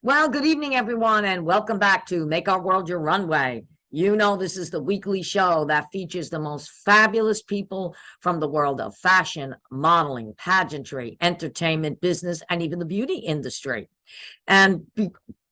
Well, good evening, everyone, and welcome back to Make Our World Your Runway. You know, this is the weekly show that features the most fabulous people from the world of fashion, modeling, pageantry, entertainment, business, and even the beauty industry. And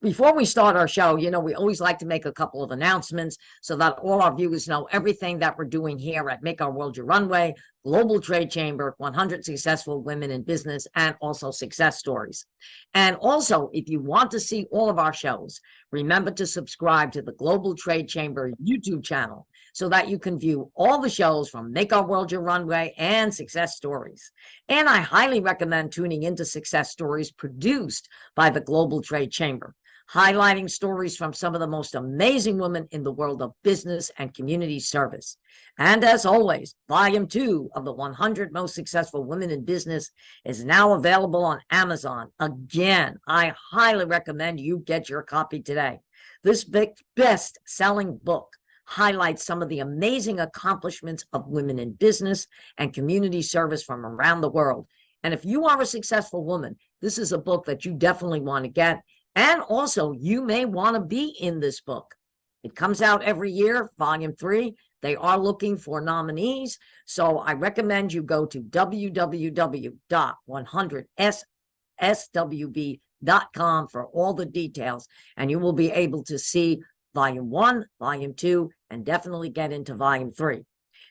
before we start our show, you know, we always like to make a couple of announcements so that all our viewers know everything that we're doing here at Make Our World Your Runway, Global Trade Chamber, 100 Successful Women in Business, and also success stories. And also, if you want to see all of our shows, remember to subscribe to the Global Trade Chamber YouTube channel so that you can view all the shows from Make Our World Your Runway and Success Stories. And I highly recommend tuning into Success Stories produced by the Global Trade Chamber, highlighting stories from some of the most amazing women in the world of business and community service. And as always, Volume 2 of the 100 Most Successful Women in Business is now available on Amazon. Again, I highly recommend you get your copy today. This best-selling book highlights some of the amazing accomplishments of women in business and community service from around the world. And if you are a successful woman, this is a book that you definitely want to get. And also, you may want to be in this book. It comes out every year, Volume 3. They are looking for nominees. So I recommend you go to www.100swb.com for all the details. And you will be able to see Volume 1, Volume 2, and definitely get into Volume 3.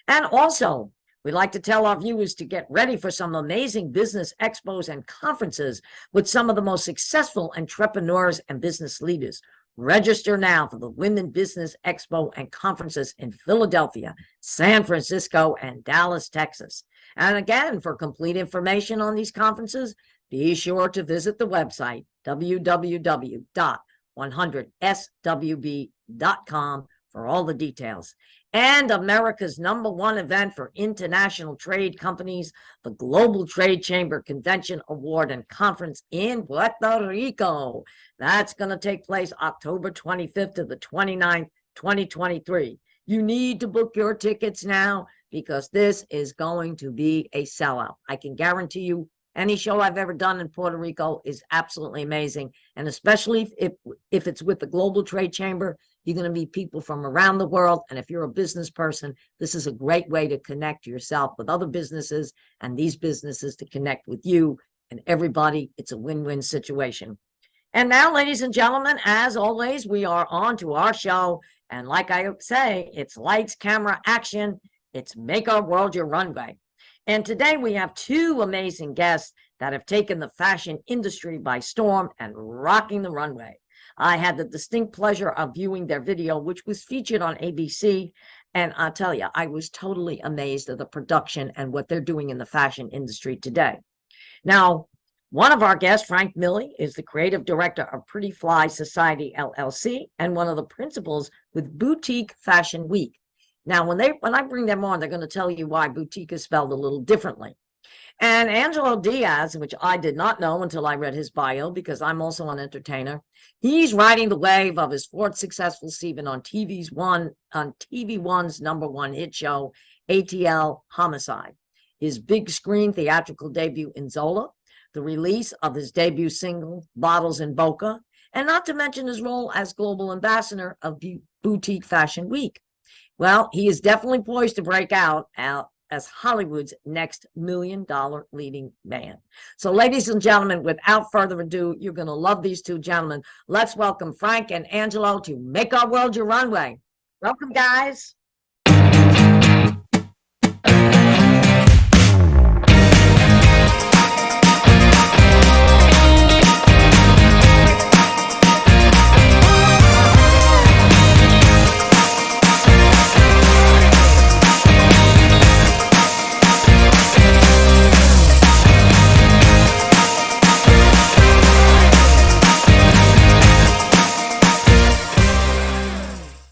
And also, we'd like to tell our viewers to get ready for some amazing business expos and conferences with some of the most successful entrepreneurs and business leaders. Register now for the Women Business Expo and conferences in Philadelphia, San Francisco, and Dallas, Texas. And again, for complete information on these conferences, be sure to visit the website, www.100swb.com, for all the details. And America's #1 event for international trade companies, the Global Trade Chamber Convention, Award, and Conference in Puerto Rico. That's going to take place October 25th to the 29th, 2023. You need to book your tickets now because this is going to be a sellout. I can guarantee you any show I've ever done in Puerto Rico is absolutely amazing. And especially if it's with the Global Trade Chamber, you're going to meet people from around the world. And if you're a business person, this is a great way to connect yourself with other businesses and these businesses to connect with you and everybody. It's a win-win situation. And now, ladies and gentlemen, as always, we are on to our show. And like I say, it's lights, camera, action. It's Make Our World Your Runway. And today we have two amazing guests that have taken the fashion industry by storm and rocking the runway. I had the distinct pleasure of viewing their video, which was featured on ABC. And I'll tell you, I was totally amazed at the production and what they're doing in the fashion industry today. Now, one of our guests, Frank Mille, is the creative director of Pretty Fly Society, LLC, and one of the principals with Boutique Fashion Week. Now, when I bring them on, they're going to tell you why boutique is spelled a little differently. And Angelo Diaz, which I did not know until I read his bio, because I'm also an entertainer, he's riding the wave of his fourth successful season on TV One's #1 hit show, ATL Homicide, his big screen theatrical debut in Zola, the release of his debut single, Bottles in Boca, and not to mention his role as global ambassador of Boutique Fashion Week. Well, he is definitely poised to break out as Hollywood's next $1 million leading man. So, ladies and gentlemen, without further ado, you're going to love these two gentlemen. Let's welcome Frank and Angelo to Make Our World Your Runway. Welcome, guys.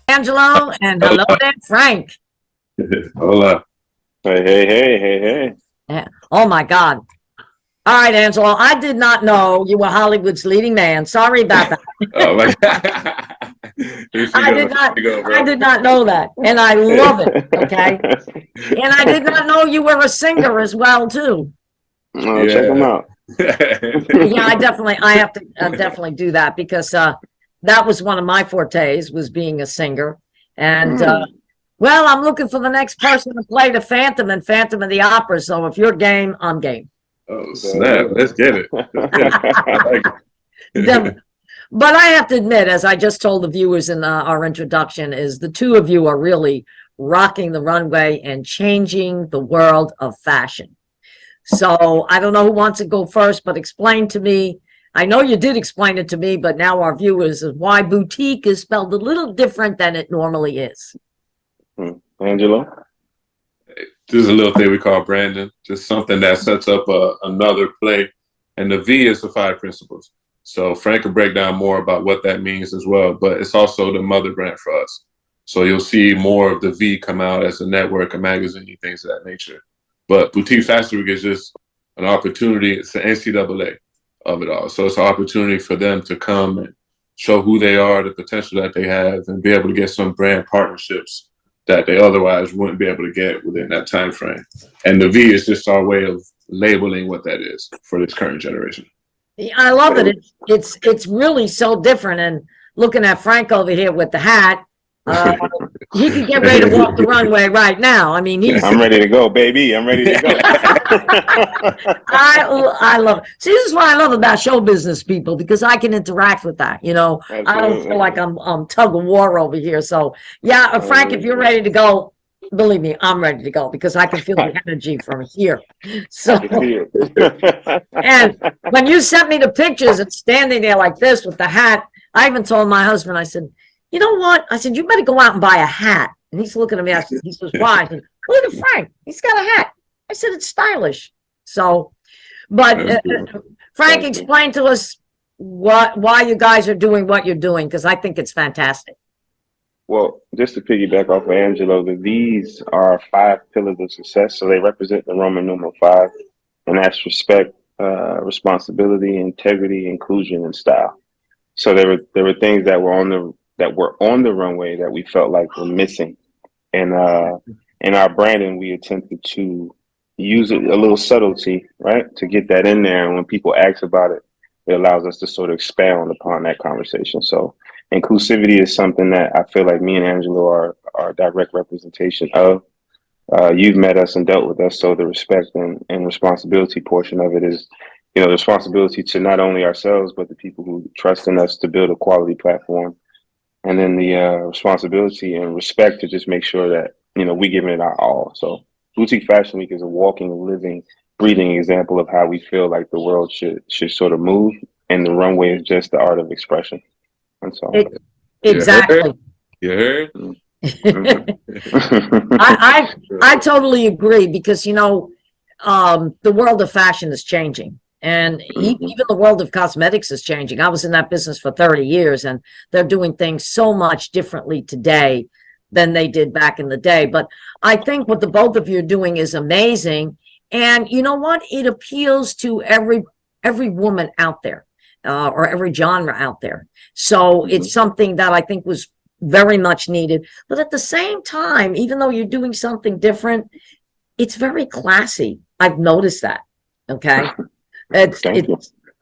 Angelo, and hello there, Frank. Hola. Hey. Yeah. Oh my God. All right, Angelo, I did not know you were Hollywood's leading man. Sorry about that. Oh my God. I did not know that. And I love it. Okay. And I did not know you were a singer as well, too. Oh, yeah. Check them out. Yeah, I have to definitely do that because that was one of my fortes, was being a singer. And well, I'm looking for the next person to play the Phantom in Phantom of the Opera. So if you're game, I'm game. Oh, snap. Let's get it. Let's get it. I like it. But I have to admit, as I just told the viewers in our introduction, is the two of you are really rocking the runway and changing the world of fashion. So I don't know who wants to go first, but explain to me. I know you did explain it to me, but now our viewers is why boutique is spelled a little different than it normally is. Angelo? This is a little thing we call branding, just something that sets up another play. And the V is the 5 principles. So Frank will break down more about what that means as well, but it's also the mother brand for us. So you'll see more of the V come out as a network, a magazine, things of that nature. But Boutique Fashion Week is just an opportunity. It's the NCAA of it all. So it's an opportunity for them to come and show who they are, the potential that they have, and be able to get some brand partnerships that they otherwise wouldn't be able to get within that time frame. And the V is just our way of labeling what that is for this current generation. I love it. It's really so different. And looking at Frank over here with the hat, he could get ready to walk the runway right now. I mean, I'm ready to go, baby. I'm ready to go. I love it. See, this is what I love about show business people, because I can interact with that. You know, Absolutely. I don't feel like I'm tug of war over here. So yeah, Frank, if you're ready to go, believe me, I'm ready to go because I can feel the energy from here. So, and when you sent me the pictures and standing there like this with the hat, I even told my husband, I said, you know what? I said, you better go out and buy a hat. And he's looking at me. He says, why? I said, look at Frank. He's got a hat. I said, it's stylish. So, but Frank, explain to us why you guys are doing what you're doing, because I think it's fantastic. Well, just to piggyback off of Angelo, these are 5 pillars of success. So they represent the Roman numeral 5, and that's respect, responsibility, integrity, inclusion, and style. So there were things that were on the runway that we felt like were missing, and in our branding, we attempted to use a little subtlety, right, to get that in there. And when people ask about it, it allows us to sort of expound upon that conversation. So inclusivity is something that I feel like me and Angelo are a direct representation of. You've met us and dealt with us, so the respect and responsibility portion of it is, the responsibility to not only ourselves, but the people who trust in us to build a quality platform. And then the responsibility and respect to just make sure that, we giving it our all. So Boutique Fashion Week is a walking, living, breathing example of how we feel like the world should sort of move. And the runway is just the art of expression. And so Exactly. You heard? I totally agree, because the world of fashion is changing, and even the world of cosmetics is changing. I was in that business for 30 years, and they're doing things so much differently today than they did back in the day. But I think what the both of you are doing is amazing, and you know what? It appeals to every woman out there, or every genre out there. So it's something that I think was very much needed. But at the same time, even though you're doing something different, it's very classy. I've noticed that. Okay.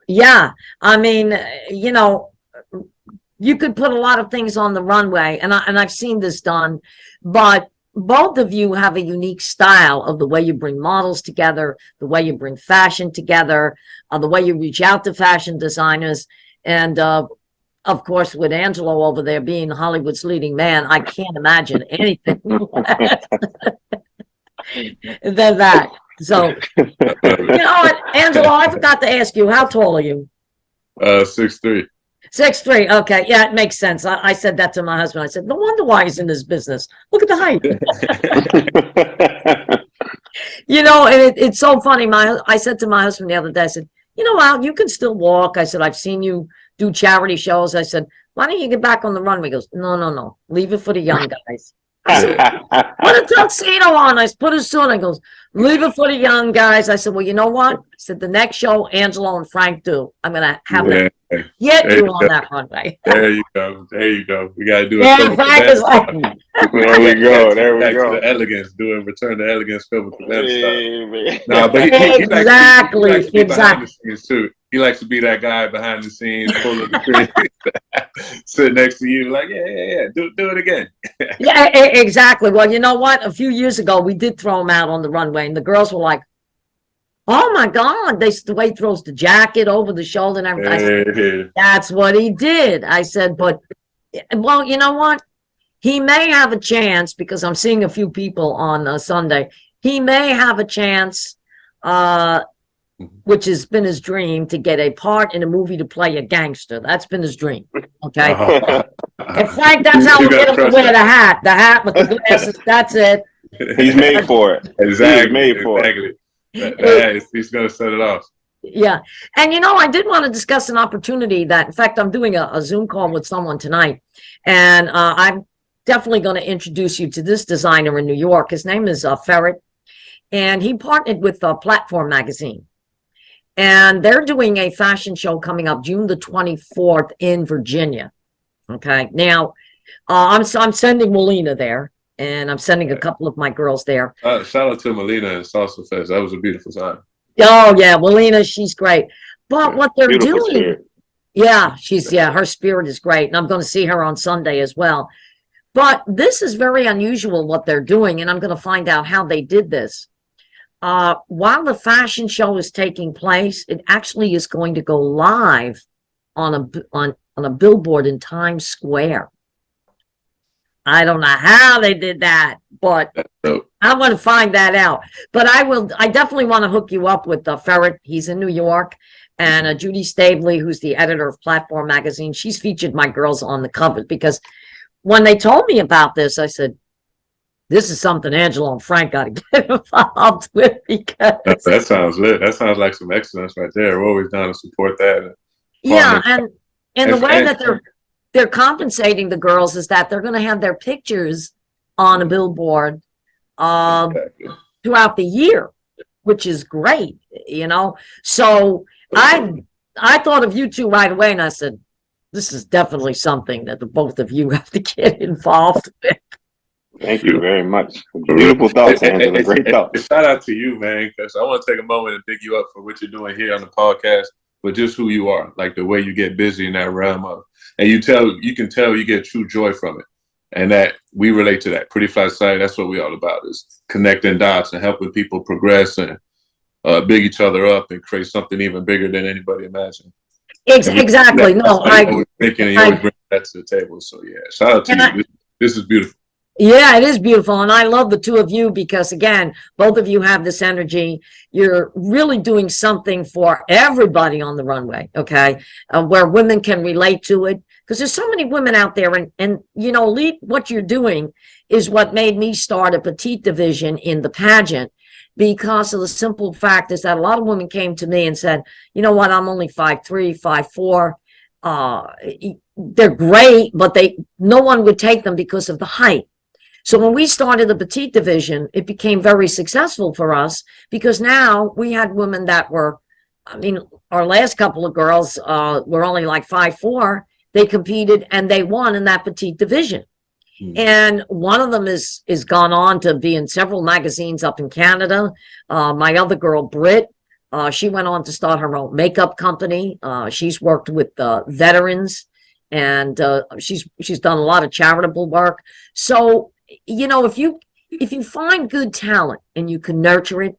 Yeah. I mean, you could put a lot of things on the runway, and I've seen this done, but both of you have a unique style of the way you bring models together, the way you bring fashion together, the way you reach out to fashion designers. And of course, with Angelo over there being Hollywood's leading man, I can't imagine anything less than that. So, what, Angelo, I forgot to ask you, how tall are you? 6'3". 6'3". Okay, yeah, it makes sense. I said that to my husband. I said, no wonder why he's in this business. Look at the height. And it's so funny. I said to my husband the other day, I said, Al, you can still walk. I said, I've seen you do charity shows. I said, why don't you get back on the runway? He goes, no, leave it for the young guys. I said, put a tuxedo on. I put a suit on. I goes, leave it for the young guys. I said, well, you know what? I said, the next show, Angelo and Frank do. I'm going to have them get you on that runway. There you go. There you go. We got to do Yeah, Frank is like, There we go. There we back go. to the elegance, doing return to elegance, film with the Hey, man. No, but he exactly, likes to be behind exactly. the scenes too. He likes to be that guy behind the scenes, pulling the tree, sit next to you, like, yeah, do it again. Yeah, exactly. Well, you know what? A few years ago, we did throw him out on the runway, and the girls were like, "Oh my God!" The way he throws the jacket over the shoulder and everything. I said, that's what he did. I said, but well, you know what? He may have a chance because I'm seeing a few people on Sunday. He may have a chance, which has been his dream, to get a part in a movie to play a gangster. That's been his dream. Okay. And Frank, that's how we get him to wear the hat with the glasses. That's it. He's made for it. Exactly. He's made for it. He's going to set it off. Yeah. And, you know, I did want to discuss an opportunity that, in fact, I'm doing a Zoom call with someone tonight. And I'm definitely going to introduce you to this designer in New York. His name is Ferret. And he partnered with Platform Magazine. And they're doing a fashion show coming up June the 24th in Virginia. Okay. Now, I'm sending Melina there. And I'm sending a couple of my girls there. Shout out to Melina and Salsa Fest. That was a beautiful time. Oh, yeah. Melina, she's great. But what they're doing, spirit. Yeah, her spirit is great. And I'm going to see her on Sunday as well. But this is very unusual what they're doing. And I'm going to find out how they did this. While the fashion show is taking place, it actually is going to go live on a billboard in Times Square. I don't know how they did that, but I want to find that out. But I definitely want to hook you up with Ferret. He's in New York. And Judy Staveley, who's the editor of Platform Magazine, she's featured my girls on the cover because when they told me about this, I said, this is something Angelo and Frank got to get involved with because that sounds lit. That sounds like some excellence right there. We're always down to support that. Yeah, and the way that they're compensating the girls is that they're going to have their pictures on a billboard throughout the year, which is great, you know. So I thought of you two right away, and I said, this is definitely something that the both of you have to get involved with. Thank you very much. Beautiful thoughts, Angela. Great thoughts. Shout out to you, man, because I want to take a moment and pick you up for what you're doing here on the podcast, but just who you are, like the way you get busy in that realm of, and you can tell you get true joy from it, and that we relate to that. Pretty Fly Site, that's what we all about, is connecting dots and helping people progress and big each other up and create something even bigger than anybody imagined. Exactly. No, I always thinking and you always bring that to the table. So yeah, shout out to you. This is beautiful. Yeah, it is beautiful. And I love the two of you because, again, both of you have this energy. You're really doing something for everybody on the runway, okay, where women can relate to it. Because there's so many women out there. And you know, what you're doing is what made me start a petite division in the pageant, because of the simple fact is that a lot of women came to me and said, you know what, I'm only 5'3", 5'4". They're great, but no one would take them because of the height. So when we started the petite division, it became very successful for us because now we had women that were, I mean, our last couple of girls were only like 5'4". They competed and they won in that petite division. And one of them is gone on to be in several magazines up in Canada. My other girl, Britt, she went on to start her own makeup company. She's worked with veterans, and she's done a lot of charitable work. So, you know, if you find good talent and you can nurture it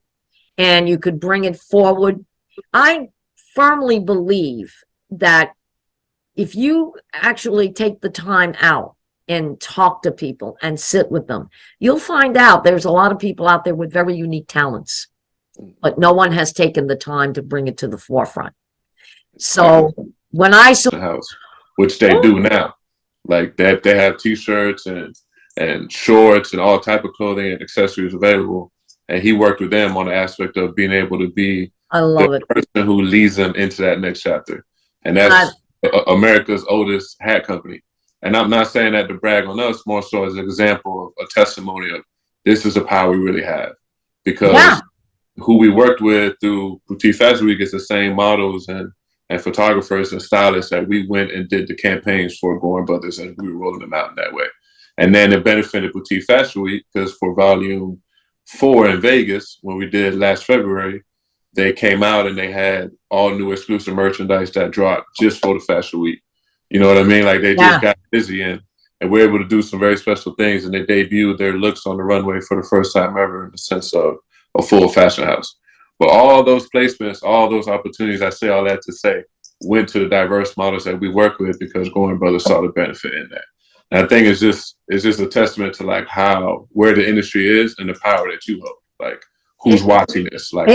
and you could bring it forward, I firmly believe that if you actually take the time out and talk to people and sit with them, you'll find out there's a lot of people out there with very unique talents, but no one has taken the time to bring it to the forefront. So when I saw the house, which they do now, like that, they have T-shirts and shorts and all type of clothing and accessories available. And he worked with them on the aspect of being able to be the person who leads them into that next chapter. And that's America's oldest hat company. And I'm not saying that to brag on us, more so as an example of a testimony of this is the power we really have. Because who we worked with through Boutique Fashion Week is the same models and photographers and stylists that we went and did the campaigns for Goring Brothers, and we were rolling them out in that way. And then it benefited Boutique Fashion Week because for volume 4 in Vegas, when we did last February, they came out and they had all new exclusive merchandise that dropped just for the Fashion Week. You know what I mean? Like they just got busy and we're able to do some very special things, and they debuted their looks on the runway for the first time ever in the sense of a full fashion house. But all those placements, all those opportunities, I say all that to say, went to the diverse models that we work with because Goring Brothers saw the benefit in that. And I think it's just a testament to like where the industry is and the power that you hold. Like who's watching this? Like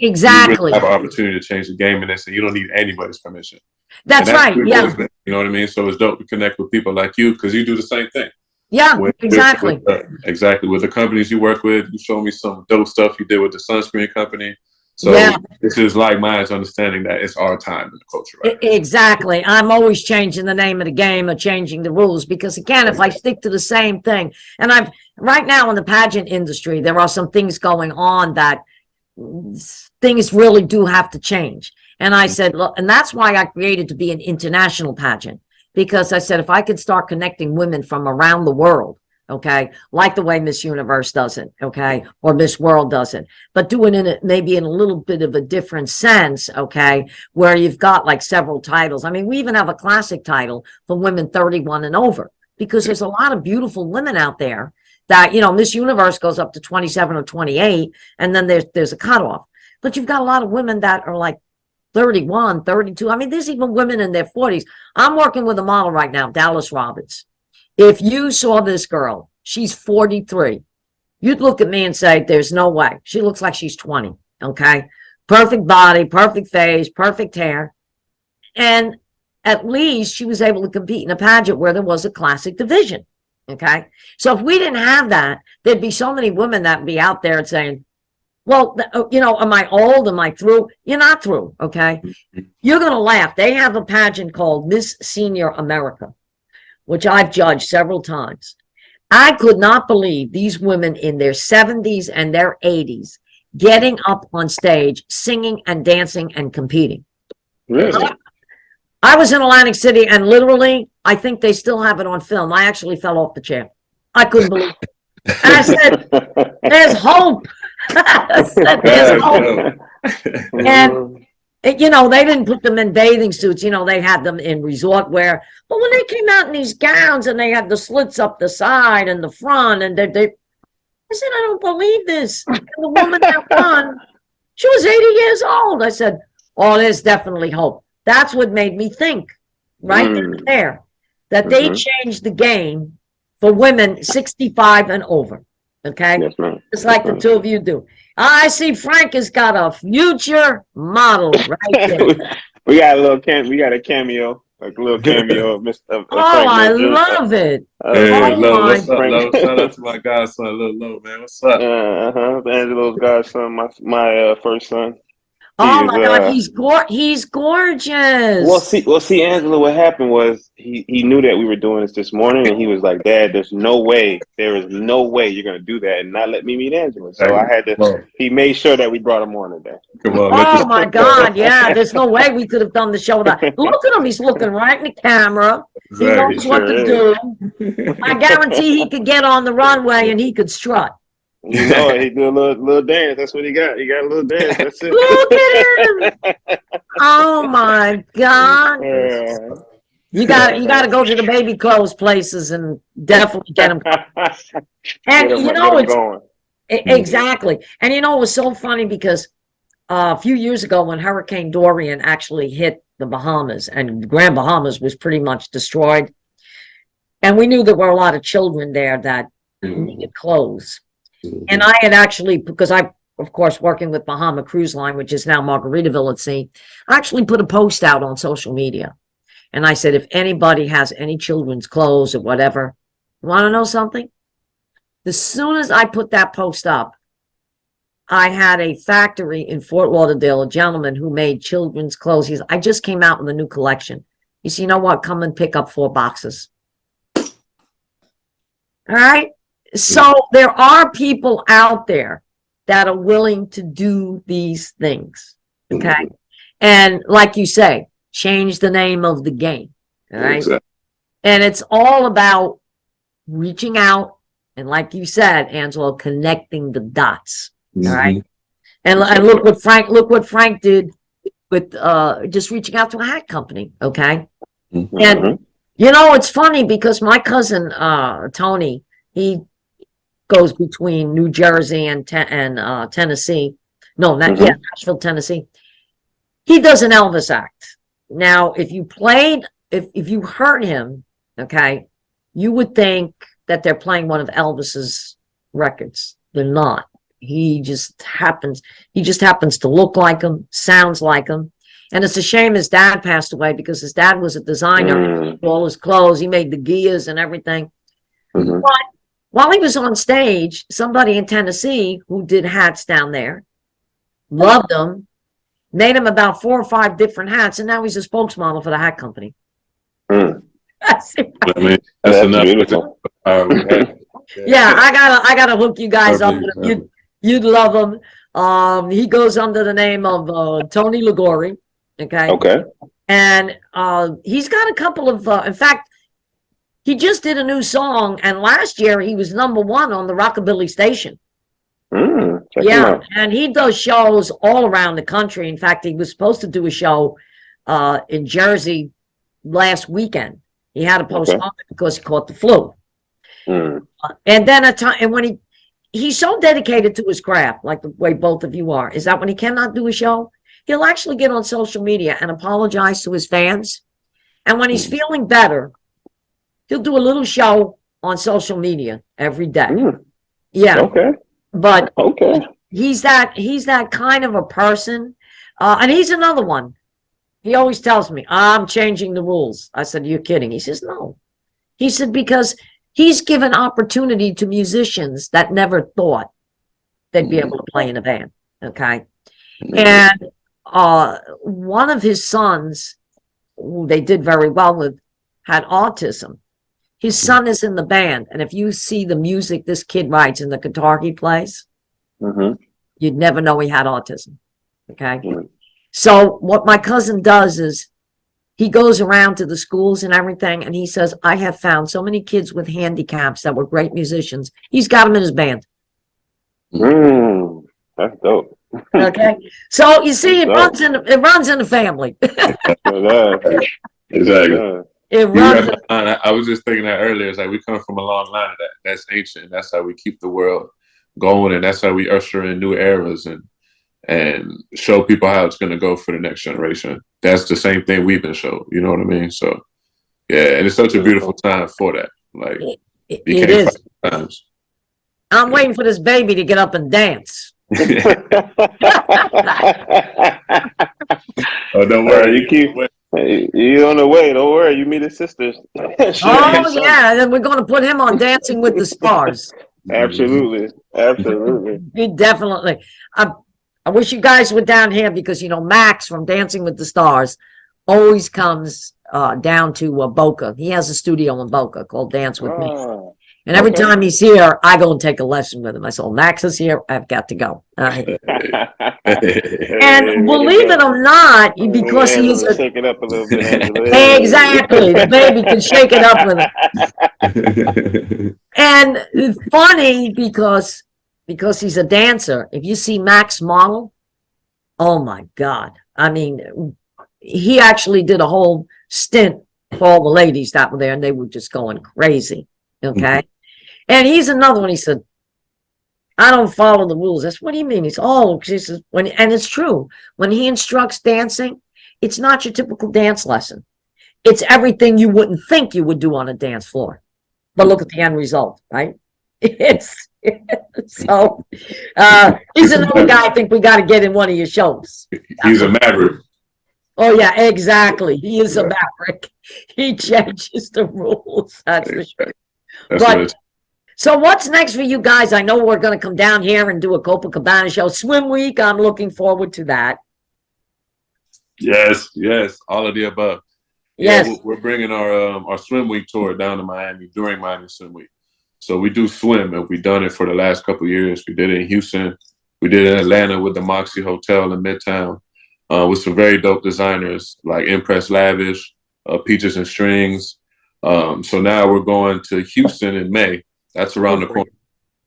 exactly. You really have an opportunity to change the game in this, and you don't need anybody's permission. That's right. Yeah. You know what I mean? So it's dope to connect with people like you because you do the same thing. Yeah, exactly. Exactly. With the companies you work with, you showed me some dope stuff you did with the sunscreen company. So this is like mine's understanding that it's our time in the culture right now. Exactly. I'm always changing the name of the game or changing the rules because again, if I stick to the same thing, and right now in the pageant industry, there are some things going on that things really do have to change. And I said, look, and that's why I created to be an international pageant, because I said, if I could start connecting women from around the world, okay, like the way Miss Universe does it, okay, or Miss World does it, but doing it maybe in a little bit of a different sense, okay, where you've got like several titles. I mean, we even have a classic title for women 31 and over, because there's a lot of beautiful women out there that, you know, Miss Universe goes up to 27 or 28, and then there's a cutoff. But you've got a lot of women that are like 31, 32. I mean, there's even women in their 40s. I'm working with a model right now, Dallas Roberts. If you saw this girl, she's 43. You'd look at me and say, there's no way. She looks like she's 20, okay? Perfect body, perfect face, perfect hair. And at least she was able to compete in a pageant where there was a classic division, okay? So if we didn't have that, there'd be so many women that would be out there and saying, well, you know, am I old? Am I through? You're not through, okay? You're going to laugh. They have a pageant called Miss Senior America, which I've judged several times. I could not believe these women in their 70s and their 80s getting up on stage, singing and dancing and competing. Really? I was in Atlantic City, and literally, I think they still have it on film. I actually fell off the chair. I couldn't believe it. And I said, there's hope. I said, there's hope. And, you know, they didn't put them in bathing suits. You know, they had them in resort wear. But when they came out in these gowns and they had the slits up the side and the front, and I said, I don't believe this. And the woman that won, she was 80 years old. I said, oh, there's definitely hope. That's what made me think right there that they changed the game for women 65 and over. Okay. Yes, ma'am. Just like the two of you do. I see Frank has got a future model right there. we got a cameo, like a little cameo of Mr. Oh, I love it. Hey, oh Lo, what's up, Frank. Lo? Shout out to my godson, Lil Lo, man. What's up? Angelo's godson, my first son. Oh my God, he's gorgeous. Well, see, Angelo, what happened was he knew that we were doing this morning, and he was like, Dad, there is no way you're gonna do that and not let me meet Angelo. So I had to. He made sure that we brought him on today. Come on, oh my God, yeah. There's no way we could have done the show without. Look at him, he's looking right in the camera. He knows what to do. I guarantee he could get on the runway and he could strut. You know, he do a little dance. That's what he got. He got a little dance. That's it. Look at him! Oh my God! You got to go to the baby clothes places and definitely get them. And you know, exactly. And you know, it was so funny because a few years ago when Hurricane Dorian actually hit the Bahamas and Grand Bahamas was pretty much destroyed, and we knew there were a lot of children there that needed clothes. And I had actually, because I, of course, working with Bahama Cruise Line, which is now Margaritaville at Sea, I actually put a post out on social media. And I said, if anybody has any children's clothes or whatever, you want to know something? As soon as I put that post up, I had a factory in Fort Lauderdale, a gentleman who made children's clothes. I just came out with a new collection. He said, you know what? Come and pick up 4 boxes. All right. So there are people out there that are willing to do these things. Okay. And like you say, change the name of the game. All right. Exactly. And it's all about reaching out. And like you said, Angelo, connecting the dots. All right. And look what Frank did with just reaching out to a hat company. Okay. And you know, it's funny because my cousin Tony, he goes between New Jersey and Tennessee. No, not yet, Nashville, Tennessee. He does an Elvis act. Now, if you heard him, okay, you would think that they're playing one of Elvis's records. They're not. He just happens to look like him, sounds like him. And it's a shame his dad passed away because his dad was a designer. All his clothes, he made the gears and everything. But while he was on stage, somebody in Tennessee who did hats down there loved him, made him about 4 or 5 different hats, and now he's a spokesmodel for the hat company. That's beautiful. Yeah, I gotta hook you guys up with him. You'd love him. He goes under the name of Tony Ligori. Okay. And he's got a couple of in fact, he just did a new song, and last year he was #1 on the Rockabilly station. Yeah, and he does shows all around the country. In fact, he was supposed to do a show in Jersey last weekend. He had to postpone it because he caught the flu. And then and when he's so dedicated to his craft, like the way both of you are, is that when he cannot do a show, he'll actually get on social media and apologize to his fans. And when he's feeling better, he'll do a little show on social media every day. Yeah. But he's that kind of a person. And he's another one. He always tells me, I'm changing the rules. I said, you're kidding. He says, no. He said, because he's given opportunity to musicians that never thought they'd be able to play in a band. Okay. And one of his sons, who they did very well with, had autism. His son is in the band. And if you see the music this kid writes and the guitar he plays, you'd never know he had autism. Okay. So what my cousin does is he goes around to the schools and everything, and he says, I have found so many kids with handicaps that were great musicians. He's got them in his band. That's dope. Okay. So you see, it runs in the family. Exactly. It runs. I was just thinking that earlier. It's like we come from a long line of that. That's ancient. That's how we keep the world going, and that's how we usher in new eras and show people how it's going to go for the next generation. That's the same thing we've been shown. You know what I mean? So, yeah, and it's such a beautiful time for that. Like, it is. Times. I'm waiting for this baby to get up and dance. Oh, don't worry. You on the way. Don't worry. You meet his sisters. Oh, yeah. Then we're going to put him on Dancing with the Stars. Absolutely. Definitely. I wish you guys were down here because, you know, Max from Dancing with the Stars always comes down to Boca. He has a studio in Boca called Dance With Me. And every time he's here, I go and take a lesson with him. I said, well, Max is here. I've got to go. And believe it or not, because he is shake it up a little bit. Exactly. The baby can shake it up with it. And it's funny because he's a dancer. If you see Max model, oh my God. I mean, he actually did a whole stint for all the ladies that were there, and they were just going crazy. Okay. And he's another one. He said, I don't follow the rules. That's what do you mean? He's he says, and it's true. When he instructs dancing, it's not your typical dance lesson. It's everything you wouldn't think you would do on a dance floor. But look at the end result, right? So he's another guy I think we got to get in one of your shows. He's a maverick. Oh, yeah, exactly. He is a maverick. He changes the rules. That's for sure. But so what's next for you guys? I know we're going to come down here and do a Copacabana show. Swim week, I'm looking forward to that. Yes, all of the above. Yes. Yeah, we're bringing our swim week tour down to Miami during Miami Swim Week. So we do swim, and we've done it for the last couple of years. We did it in Houston. We did it in Atlanta with the Moxie Hotel in Midtown with some very dope designers like Impress Lavish, Peaches and Strings. So now we're going to Houston in May. That's around the corner.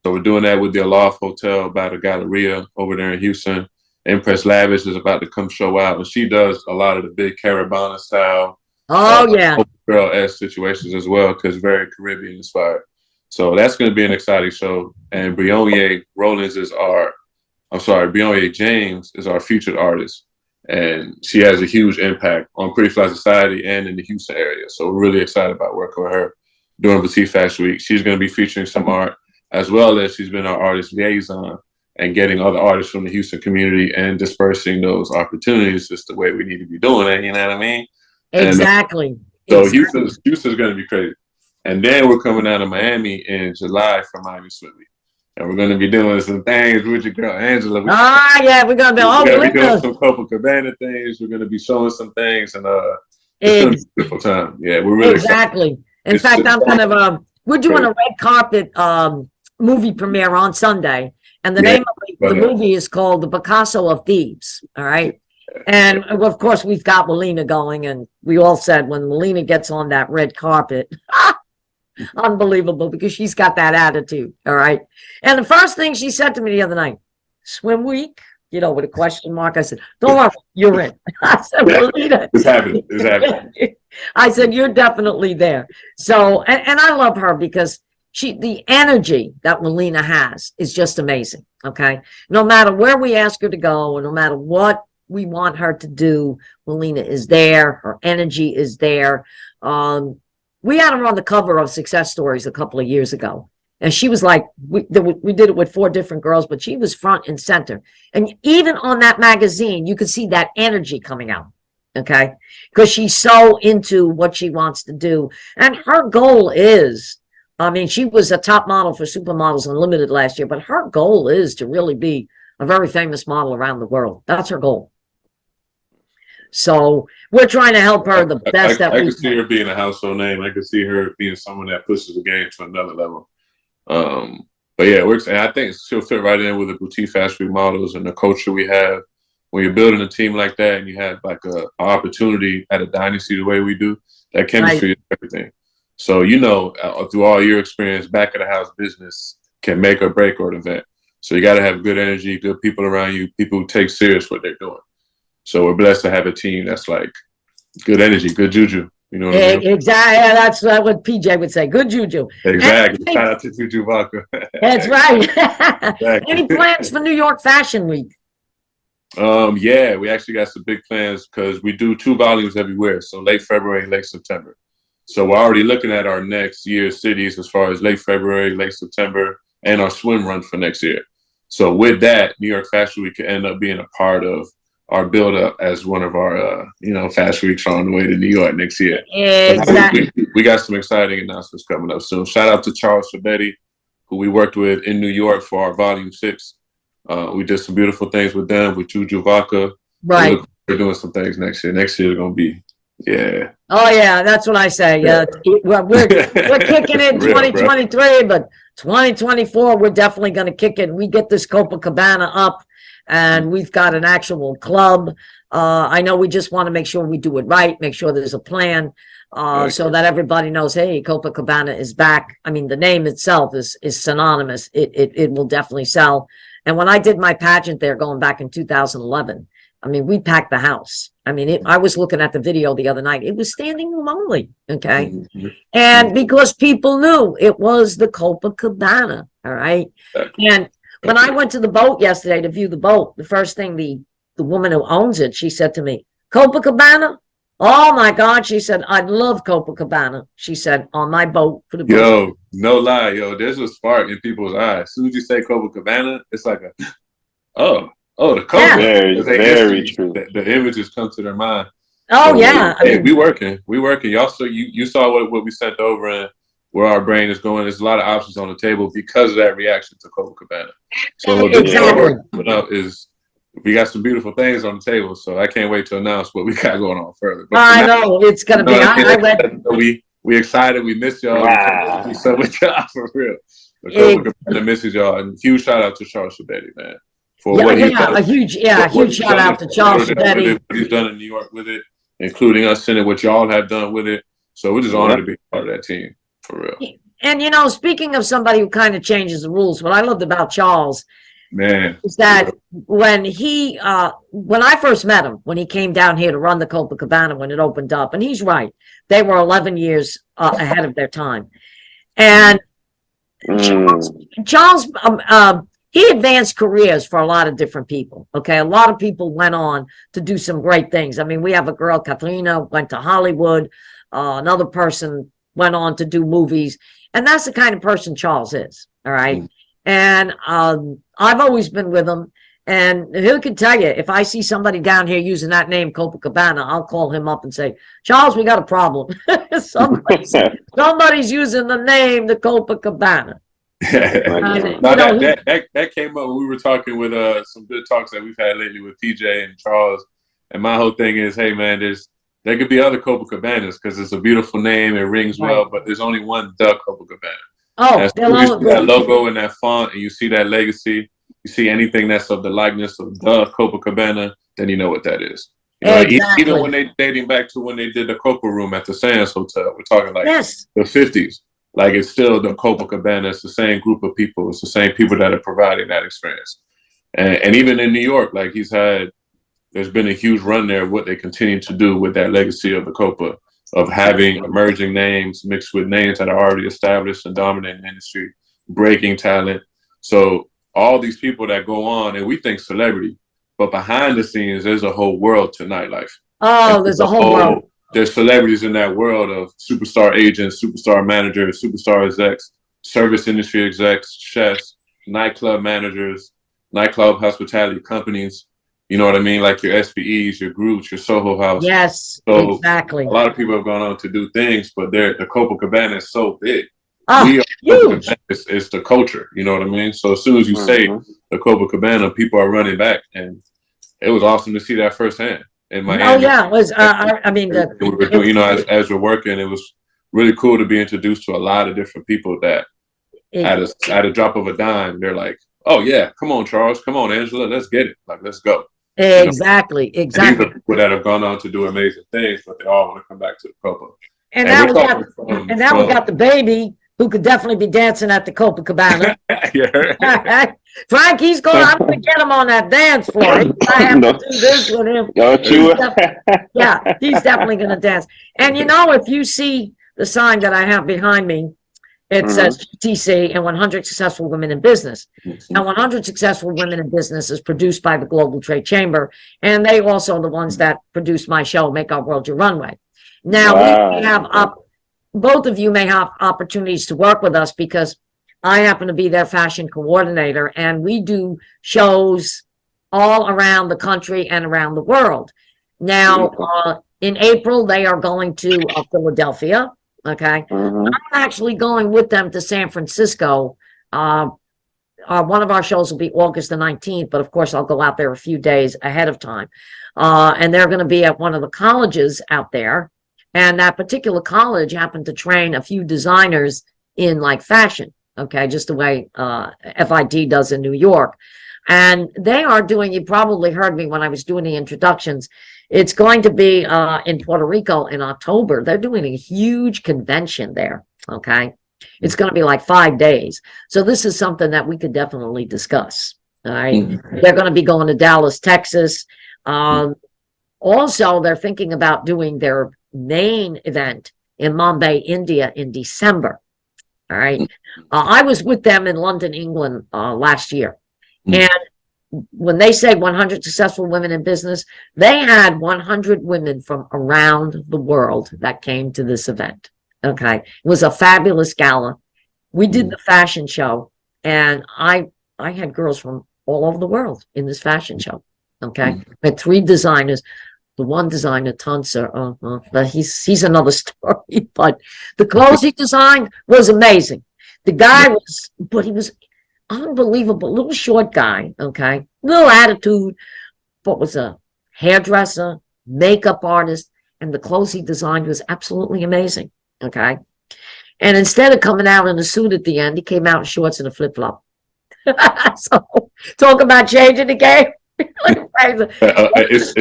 So we're doing that with the Aloft Hotel by the Galleria over there in Houston. Impress Lavish is about to come show out, and she does a lot of the big Caravana style. Girl-esque situations as well, because very Caribbean inspired. So that's going to be an exciting show. And Brionier James is our featured artist. And she has a huge impact on Pretty Fly Society and in the Houston area. So we're really excited about working with her during Boutique Fashion Week. She's going to be featuring some art, as well as she's been our artist liaison and getting other artists from the Houston community and dispersing those opportunities is the way we need to be doing it. You know what I mean? Exactly. So Houston's going to be crazy. And then we're coming out of Miami in July for Miami Swim Week. And we're going to be doing some things with your girl, Angelo. We're going to be doing some Copacabana things. We're going to be showing some things. And it's going to be a beautiful time. Yeah, we're really excited. In fact, we're doing a red carpet movie premiere on Sunday. And the name of the movie is called The Picasso of Thebes. All right. And of course, we've got Melina going. And we all said when Melina gets on that red carpet, unbelievable, because she's got that attitude. All right. And the first thing she said to me the other night, swim week, with a question mark. I said, don't worry, you're in. I said, Melina. It's happening. It's happening. I said, you're definitely there. So, and I love her because the energy that Melina has is just amazing. Okay. No matter where we ask her to go, or no matter what we want her to do, Melina is there. Her energy is there. We had her on the cover of Success Stories a couple of years ago. And she was like, we did it with 4 different girls, but she was front and center. And even on that magazine, you could see that energy coming out. Okay. Because she's so into what she wants to do. And her goal is, she was a top model for Supermodels Unlimited last year, but her goal is to really be a very famous model around the world. That's her goal. So we're trying to help her the best that we can. I can see her being a household name. I can see her being someone that pushes the game to another level. But yeah, I think she'll fit right in with the Boutique Fashion Week models and the culture we have. When you're building a team like that and you have like an opportunity at a dynasty the way we do, that chemistry is everything. So, through all your experience, back of the house business can make or break an event. So you got to have good energy, good people around you, people who take serious what they're doing. So we're blessed to have a team that's like good energy, good juju. You know what I mean? Exactly. Yeah, that's what PJ would say. Good juju. Exactly. Shout out to Juju Vodka. That's right. Exactly. Any plans for New York Fashion Week? Yeah, we actually got some big plans because we do 2 volumes everywhere. So late February, late September. So we're already looking at our next year's cities as far as late February, late September, and our swim run for next year. So with that, New York Fashion Week could end up being a part of our build up as one of our, fashion weeks on the way to New York next year. Exactly. So we got some exciting announcements coming up soon. Shout out to Charles Fabetti, who we worked with in New York for our Volume 6. We did some beautiful things with them, with Juju Vodka. Right. We're doing some things next year. Next year is going to be, yeah. Oh, yeah, that's what I say. We're kicking in 2023, but 2024, we're definitely going to kick it. We get this Copacabana up. And we've got an actual club. I know we just want to make sure we do it right, make sure there's a plan, so that everybody knows, hey, Copacabana is back. I mean, the name itself is synonymous. It will definitely sell. And when I did my pageant there going back in 2011, we packed the house. I was looking at the video the other night. It was standing room only, okay? Mm-hmm. And because people knew it was the Copacabana, all right? And when I went to the boat yesterday to view the boat, the first thing the woman who owns it, she said to me, Copacabana? Oh my God. She said, I love Copacabana. She said, on my boat for the boat. Yo, no lie. Yo, there's a spark in people's eyes. As soon as you say Copacabana, it's like the Copa. Yeah. Very true. The images come to their mind. Oh, so yeah. We working. Y'all, so you saw what we sent over and where our brain is going. There's a lot of options on the table because of that reaction to Copacabana. So exactly. We got some beautiful things on the table, so I can't wait to announce what we got going on further. But I know it's gonna be. We excited. We miss y'all. Wow. We what's up with y'all for real. The Copacabana misses y'all, and huge shout out to Charles Shabetti, man, for what he's done. A huge shout out to Charles Shabetti. What he's done in New York with it, including us in it, what y'all have done with it. So we're just honored to be part of that team, for real. And you know, speaking of somebody who kind of changes the rules, what I loved about Charles, man, is that when I first met him, when he came down here to run the Copacabana when it opened up, and he's right, they were 11 years ahead of their time. And Charles he advanced careers for a lot of different people. Okay, a lot of people went on to do some great things. I mean, we have a girl, Katrina, went to Hollywood. Another person went on to do movies, and that's the kind of person Charles is. All right. And I've always been with him, and he can tell you, if I see somebody down here using that name Copacabana, I'll call him up and say, Charles, we got a problem. somebody's using the name the Copacabana. That came up when we were talking with some good talks that we've had lately with PJ and Charles. And my whole thing is, hey man, there could be other Copacabanas because it's a beautiful name, it rings well, but there's only one The Copacabana. Oh, you see that logo and that font, and you see that legacy. You see anything that's of the likeness of The Copacabana, then you know what that is. You know, exactly. Even when they dating back to when they did the Copa Room at the Sands Hotel, we're talking like the 50s. Like, it's still the Copacabana. It's the same group of people. It's the same people that are providing that experience. And even in New York, like there's been a huge run there of what they continue to do with that legacy of the Copa, of having emerging names mixed with names that are already established and dominant in the industry, breaking talent. So all these people that go on, and we think celebrity, but behind the scenes, there's a whole world to nightlife. Oh, there's a whole world. There's celebrities in that world of superstar agents, superstar managers, superstar execs, service industry execs, chefs, nightclub managers, nightclub hospitality companies. You know what I mean? Like your SPEs, your groups, your Soho House. Yes, so exactly. A lot of people have gone on to do things, but the Copacabana is so big. Huge. It's the culture. You know what I mean? So as soon as you say the Copacabana, people are running back, and it was awesome to see that firsthand in Miami. Oh yeah, it was. I mean, as we're working, it was really cool to be introduced to a lot of different people that at a drop of a dime, they're like, "Oh yeah, come on, Charles, come on, Angela, let's get it. Like, let's go." Exactly. And these are people that have gone on to do amazing things, but they all want to come back to the Copa. And now we got the baby who could definitely be dancing at the Copacabana. Frank, he's going. I'm going to get him on that dance floor. I have to do this with him. He's definitely going to dance. And you know, if you see the sign that I have behind me, it says GTC and 100 Successful Women in Business. Now, 100 Successful Women in Business is produced by the Global Trade Chamber, and they also are the ones that produce my show, Make Our World Your Runway. Now, we have both of you may have opportunities to work with us because I happen to be their fashion coordinator, and we do shows all around the country and around the world. Now, in April, they are going to Philadelphia. Okay. I'm actually going with them to San Francisco. One of our shows will be August the 19th, but of course I'll go out there a few days ahead of time. And they're going to be at one of the colleges out there. And that particular college happened to train a few designers in like fashion. Okay. Just the way FIT does in New York. And they are doing, you probably heard me when I was doing the introductions. It's going to be in Puerto Rico in October. They're doing a huge convention there, okay? It's going to be like 5 days. So this is something that we could definitely discuss, all right? They're going to be going to Dallas, Texas. Also, they're thinking about doing their main event in Mumbai, India in December, all right? I was with them in London, England last year. And when they say 100 Successful Women in Business, they had 100 women from around the world that came to this event. Okay. It was a fabulous gala. We did the fashion show, and I had girls from all over the world in this fashion show. Okay. We had 3 designers. The one designer, Tunser, but he's another story. But the clothes he designed was amazing. The guy he was unbelievable, little short guy, okay, little attitude, but was a hairdresser, makeup artist, and the clothes he designed was absolutely amazing, okay. And instead of coming out in a suit at the end, he came out in shorts and a flip-flop. So talk about changing the game. It's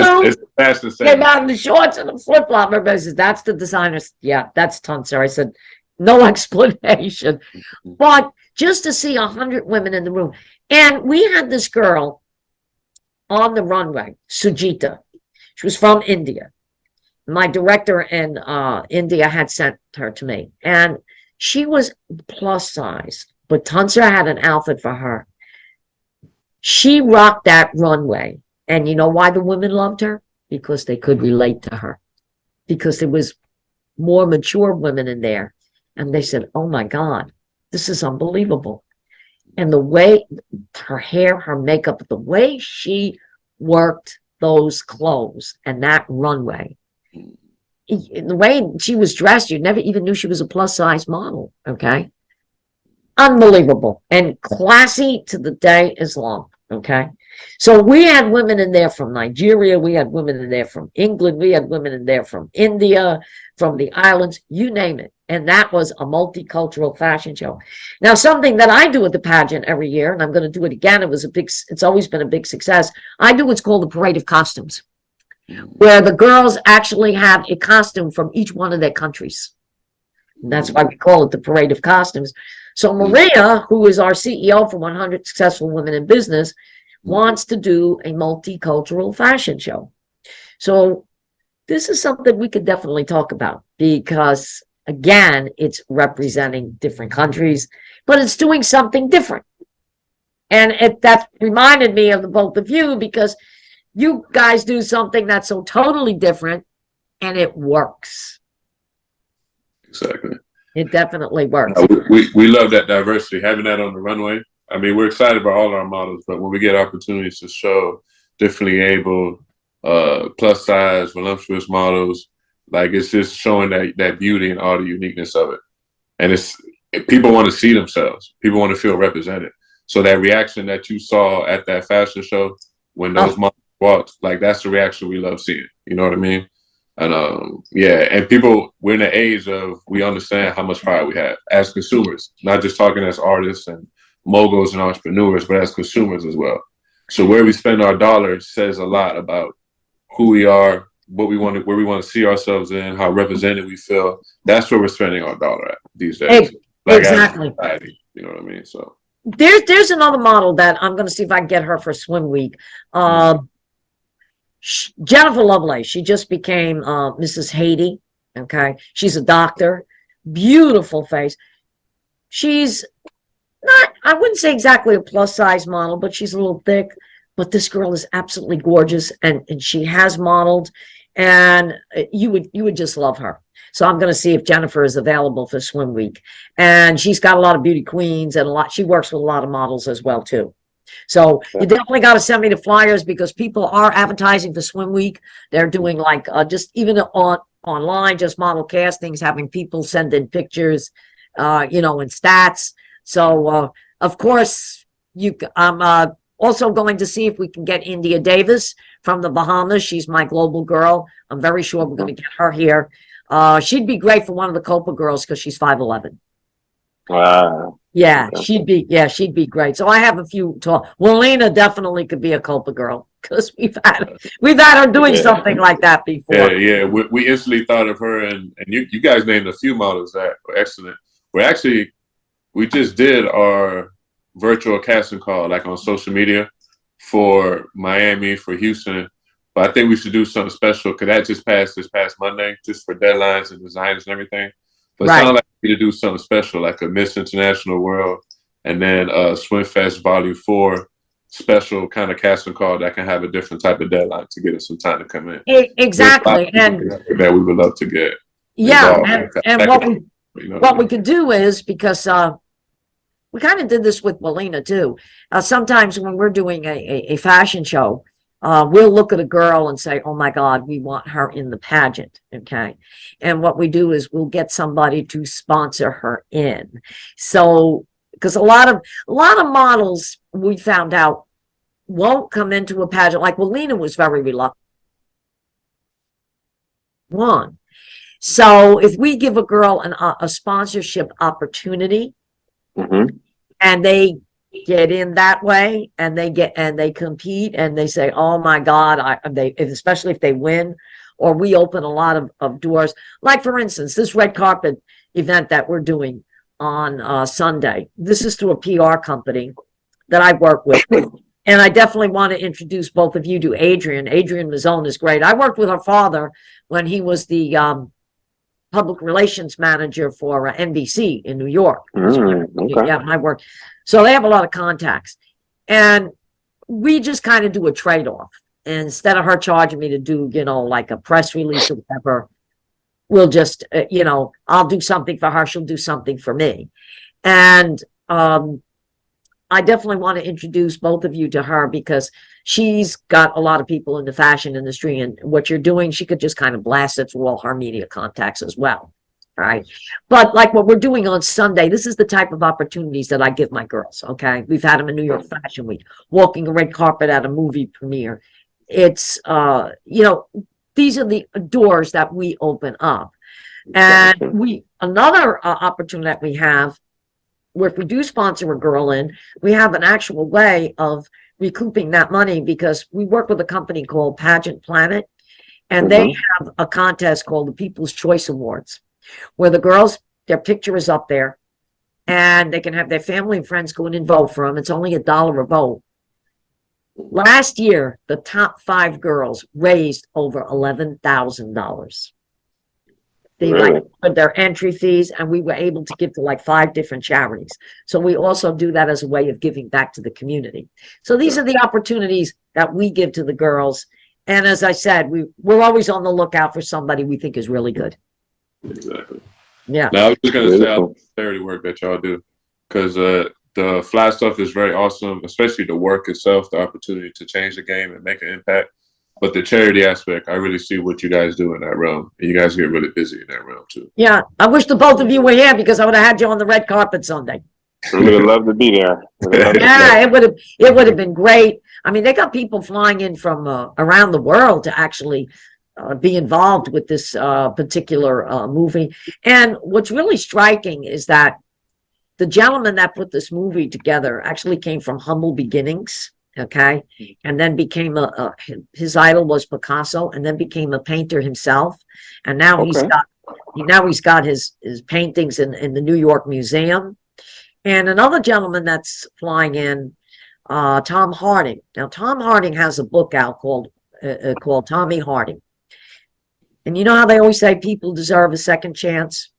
fast and Came sad. out in the shorts and the flip-flop. Everybody says, that's the designer's. Yeah, that's Tuncer. I said, no explanation. But just to see 100 women in the room. And we had this girl on the runway, Sujita. She was from India. My director in India had sent her to me. And she was plus size, but Tuncer had an outfit for her. She rocked that runway. And you know why the women loved her? Because they could relate to her. Because there was more mature women in there. And they said, oh my God, this is unbelievable. And the way her hair, her makeup, the way she worked those clothes and that runway, the way she was dressed, you never even knew she was a plus size model. Okay. Unbelievable and classy to the day is long. Okay. So we had women in there from Nigeria. We had women in there from England. We had women in there from India, from the islands, you name it. And that was a multicultural fashion show. Now, something that I do at the pageant every year, and I'm going to do it again. It's always been a big success. I do what's called the Parade of Costumes, where the girls actually have a costume from each one of their countries. And that's why we call it the Parade of Costumes. So Maria, who is our CEO for 100 Successful Women in Business, wants to do a multicultural fashion show. So this is something we could definitely talk about because, again, it's representing different countries, but it's doing something different. And that reminded me of the both of you because you guys do something that's so totally different and it works. Exactly. It definitely works. We love that diversity, having that on the runway. I mean, we're excited about all our models, but when we get opportunities to show differently able, plus size, voluptuous models, like it's just showing that beauty and all the uniqueness of it. And people want to see themselves. People want to feel represented. So that reaction that you saw at that fashion show when those models walked, like that's the reaction we love seeing. You know what I mean? And yeah, and people, we're in the age of, we understand how much pride we have as consumers, not just talking as artists and moguls and entrepreneurs, but as consumers as well. So where we spend our dollars says a lot about who we are, what we want to, where we want to see ourselves in, how represented we feel. That's where we're spending our dollar at these days. Like exactly. You know what I mean? So there's another model that I'm going to see if I can get her for Swim Week. Jennifer Lovelace. She just became Mrs. Haiti. Okay, she's a doctor. Beautiful face. She's not, I wouldn't say exactly a plus size model, but she's a little thick. But this girl is absolutely gorgeous, and she has modeled, and you would just love her. So I'm going to see if Jennifer is available for Swim Week, and she's got a lot of beauty queens and she works with a lot of models as well too. So you definitely got to send me the flyers because people are advertising for Swim Week. They're doing like just even online, just model castings, having people send in pictures, you know, and stats. So of course I'm also going to see if we can get India Davis from the Bahamas. She's my global girl. I'm very sure we're going to get her here. She'd be great for one of the Copa girls because she's 5'11". Wow. Yeah, she'd be great. So I have a few tall. Lena definitely could be a Copa girl because we've had her doing something like that before. Yeah. We instantly thought of her, and you guys named a few models that were excellent. We just did our virtual casting call, like on social media, for Miami, for Houston. But I think we should do something special because that just passed this past Monday, just for deadlines and designs and everything. But it sounds like we need to do something special, like a Miss International World, and then Swim Fest Volume 4 special kind of casting call that can have a different type of deadline to get us some time to come in. Exactly, and that we would love to get. Yeah, and what we could do is, because we kind of did this with Melina too. Sometimes when we're doing a fashion show, we'll look at a girl and say, oh my God, we want her in the pageant. Okay. And what we do is we'll get somebody to sponsor her in. So, because a lot of models we found out won't come into a pageant. Like Melina was very reluctant. So if we give a girl a sponsorship opportunity, and they get in that way, and they compete, and they say, "Oh my God," especially if they win, or we open a lot of doors. Like for instance, this red carpet event that we're doing on Sunday. This is through a PR company that I work with. And I definitely want to introduce both of you to Adrian. Adrian Mazzone is great. I worked with her father when he was the public relations manager for NBC in New York. Okay. Yeah, my work. So they have a lot of contacts. And we just kind of do a trade-off. Instead of her charging me to do, like a press release or whatever, we'll just, I'll do something for her. She'll do something for me. And I definitely want to introduce both of you to her because she's got a lot of people in the fashion industry, and what you're doing, she could just kind of blast it through all her media contacts as well. All right. But like what we're doing on Sunday, this is the type of opportunities that I give my girls. Okay. We've had them in New York Fashion Week, walking a red carpet at a movie premiere. It's, these are the doors that we open up. And another opportunity that we have, where if we do sponsor a girl in, we have an actual way of recouping that money, because we work with a company called Pageant Planet, and they have a contest called the People's Choice Awards, where the girls, their picture is up there, and they can have their family and friends go in and vote for them. It's only $1 a vote. Last year, the top 5 girls raised over $11,000. They put their entry fees, and we were able to give to like 5 different charities. So we also do that as a way of giving back to the community. So these are the opportunities that we give to the girls. And as I said, we're always on the lookout for somebody we think is really good. Exactly. Yeah. Now I was just gonna say all the charity work that y'all do, because the fly stuff is very awesome, especially the work itself, the opportunity to change the game and make an impact. But the charity aspect, I really see what you guys do in that realm. And you guys get really busy in that realm too. Yeah. I wish the both of you were here, because I would have had you on the red carpet Sunday. We would love to be there. Yeah, it would have been great. I mean, they got people flying in from around the world to actually be involved with this particular movie. And what's really striking is that the gentleman that put this movie together actually came from humble beginnings. Okay. And then became his idol was Picasso, and then became a painter himself. And now he's got his paintings in the New York Museum. And another gentleman that's flying in, Tom Harding. Now, Tom Harding has a book out called Tommy Harding. And you know how they always say people deserve a second chance?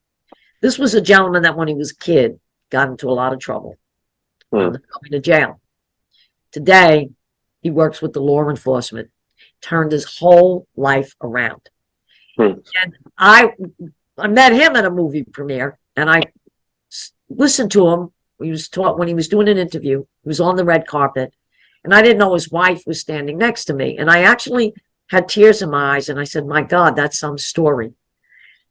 This was a gentleman that when he was a kid got into a lot of trouble, going to jail. Today, he works with the law enforcement, turned his whole life around. And I met him at a movie premiere, and I listened to him. He was taught when he was doing an interview. He was on the red carpet, and I didn't know his wife was standing next to me. And I actually had tears in my eyes, and I said, "My God, that's some story."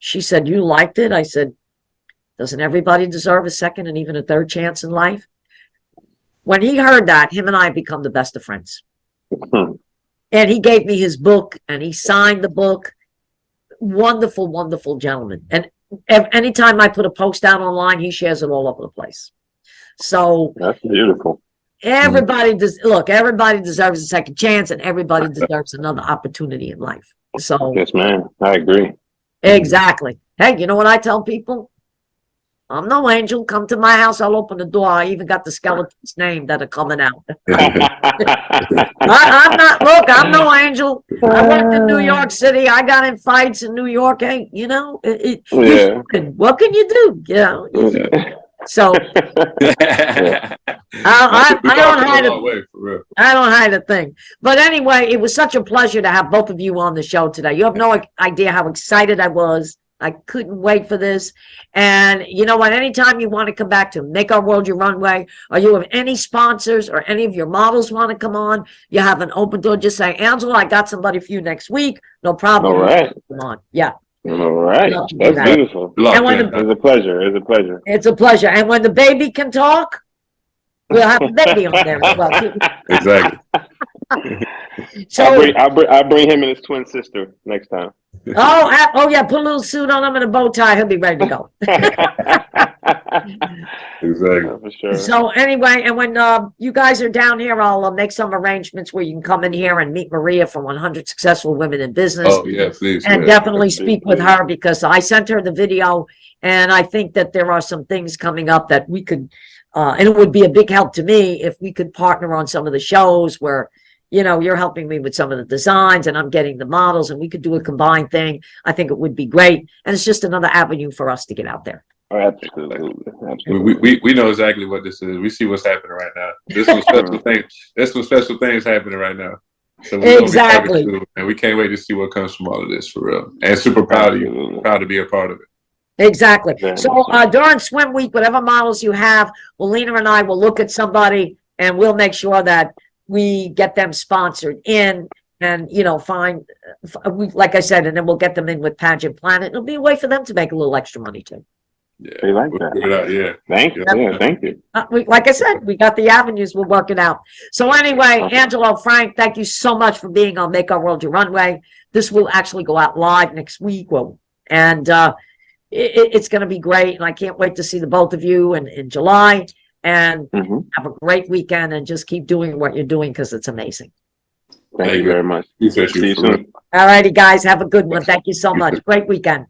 She said, "You liked it?" I said, "Doesn't everybody deserve a second and even a third chance in life?" When he heard that, him and I become the best of friends. And he gave me his book, and he signed the book. Wonderful, wonderful gentleman. And anytime I put a post out online, he shares it all over the place. So that's beautiful. Everybody everybody deserves a second chance, and everybody deserves another opportunity in life. So yes, ma'am, I agree. Exactly. Hey, you know what I tell people? I'm no angel. Come to my house. I'll open the door. I even got the skeleton's name that are coming out. I'm not, look, I'm no angel. I went to New York City. I got in fights in New York. Hey, what can you do? So I don't hide it. I don't hide a thing. But anyway, it was such a pleasure to have both of you on the show today. You have no idea how excited I was. I couldn't wait for this. And you know what? Anytime you want to come back to Make Our World Your Runway, or you have any sponsors or any of your models want to come on, you have an open door. Just say, Angelo, I got somebody for you next week. No problem. All right. Come on. Yeah. All right. That's beautiful. It's a pleasure. It's a pleasure. It's a pleasure. And when the baby can talk, we'll have the baby on there as well. Exactly. So, I'll bring him and his twin sister next time. oh yeah, put a little suit on him and a bow tie. He'll be ready to go. Exactly. For sure. So anyway, and when you guys are down here, I'll make some arrangements where you can come in here and meet Maria from 100 Successful Women in Business. Oh yeah, please. And Yeah. definitely speak with her, because I sent her the video, and I think that there are some things coming up that we could, and it would be a big help to me if we could partner on some of the shows where, you know, you're helping me with some of the designs and I'm getting the models, and we could do a combined thing. I think it would be great. And it's just another avenue for us to get out there. Oh, absolutely. We know exactly what this is. We see what's happening right now. There's some special things. There's some special things happening right now. So we Exactly. and we can't wait to see what comes from all of this, for real. And super proud of you. Proud to be a part of it. Exactly. Yeah, So during swim week, whatever models you have, well, Lena and I will look at somebody and we'll make sure that we get them sponsored in, and, you know, like I said, and then we'll get them in with Pageant Planet. It'll be a way for them to make a little extra money too. Yeah. They like that. Yeah. Thank you. Yeah, thank you. Like I said, we got the avenues. We'll work it out. So anyway, Angelo, Frank, thank you so much for being on Make Our World Your Runway. This will actually go out live next week. And it's going to be great. And I can't wait to see the both of you in July. And have a great weekend, and just keep doing what you're doing, because it's amazing. Thank you very much. See you soon. All righty, guys. Have a good one. Thank you so much. Great weekend.